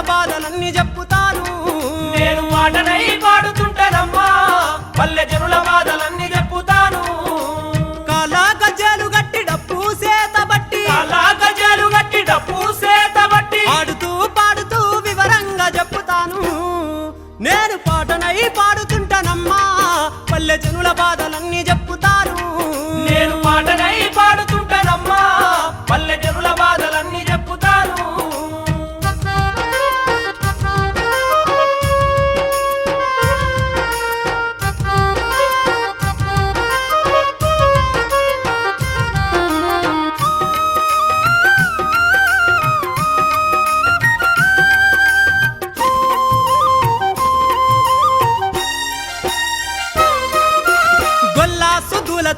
బాధలన్నీ చెప్పుతాను నేను పాటనై పాడుతుంటానమ్మా పల్లె జనుల బాధలన్నీ చెప్పుతాను కాలా గజ్జలు గట్టి డప్పు సేత బట్టి కాలా గజ్జలు గట్టి డప్పు సేత బట్టి ఆడుతూ పాడుతూ వివరంగా చెప్పుతాను నేను పాటనై పాడుతుంటానమ్మా పల్లె జనుల బాధలన్నీ చెప్పుతాను నేను పాటనై పాడుతుంటానమ్మా పల్లె జనుల బాధలన్నీ చెప్పుతాను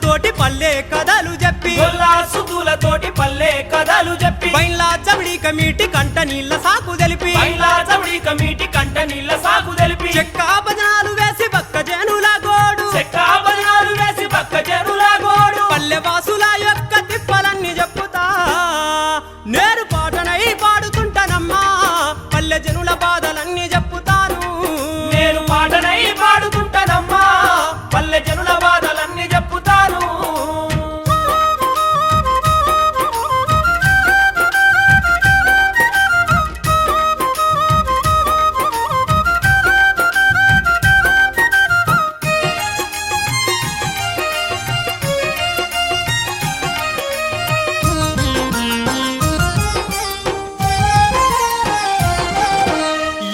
తోటి పల్లె కథలు చెప్పి గొల్లా సుదులతోటి పల్లె కథలు చెప్పి బైలా చవడి కమిటీ కంట నీళ్ళ సాకు తెలిపి బైలా చవడి కమిటీ కంట నీళ్ళ సాకు తెలిపి చెక్క భజనాలు వేసి బక్క జనుల గోడు చెక్క భజనాలు వేసి బక్క జనుల గోడు పల్లె వాసుల యొక్క తిప్పలన్నీ చెప్పుతా నేను పాటనై పాడుతుంటానమ్మా పల్లె జనుల బాధలన్నీ చెప్పుతాను నేను పాటనై పాడుతుంటానమ్మా పల్లె జనుల బాధలన్నీ చెప్పుతాను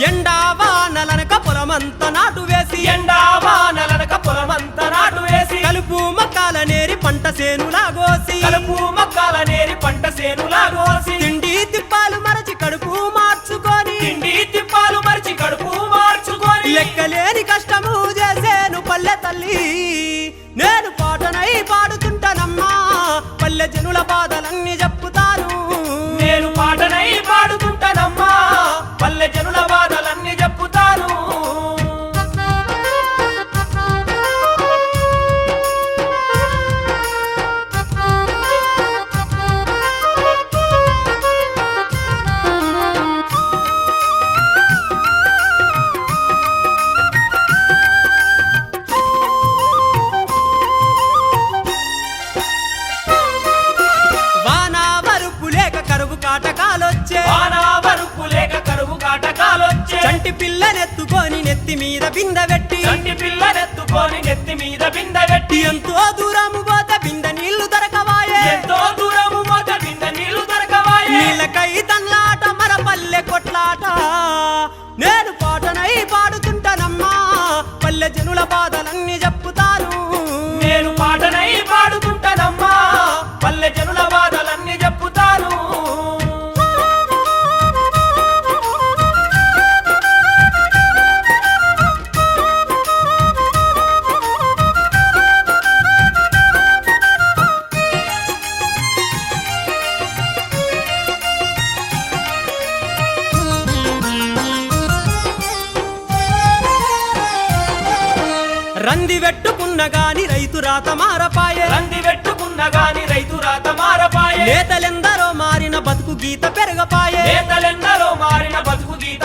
ఎండా వానలనక పొలమంతా నాటు వేసి ఎండా వానలనక పొలమంతా నాటు వేసి కలుపు మక్కాల నేరి పంట సేనులా గోసి కలుపు మక్కాల నేరి పంట సేనులా గోసి తిండి తిప్పాలు మరచి కడుపు మార్చుకొని తిండి తిప్పాలు మరిచి కడుపు మార్చుకొని లెక్కలేని కష్టము చేసేను పల్లె తల్లి నేను పాటనై పాడుతుంటానమ్మా పల్లె జనుల బాధలన్నీ చెప్పుతాను నేను పాటనై పాడుతుంటానమ్మా పల్లె జనుల బాధలన్నీ చెప్పుతాను వానా వరుపు లేక కరువు కాటకాలొచ్చే వానా వరుపు లేక కరువు కాటకాలొచ్చే చంటి పిల్లనెత్తుకొని నెత్తి మీద బింద పెట్టి చంటి పిల్లనెత్తుకొని నెత్తి మీద బిందె పెట్టి ఎంతో దూరము పోత బింద నీళ్లు దొరకవాయే ఎంతో దూరము మోత బిందె నీళ్లు దొరకవాయే నీళ్ళకై తన్లాట మన పల్లె కొట్లాట నేను పాటనై పాడుతుంటానమ్మా పల్లె జనుల బాధలన్నీ చెప్పుతాను నేను పాటనై పాడుతుంటానమ్మా పల్లె జనుల బాధలన్నీ చెప్పుతాను రంది వెట్టుకున్న గాని రైతు రాత మారపాయే రంది పెట్టుకున్న గాని రైతు రాత మారపాయే నేతలెందరో మారిన బతుకు గీత పెరగపాయే నేతలెందరో మారిన బతుకు గీత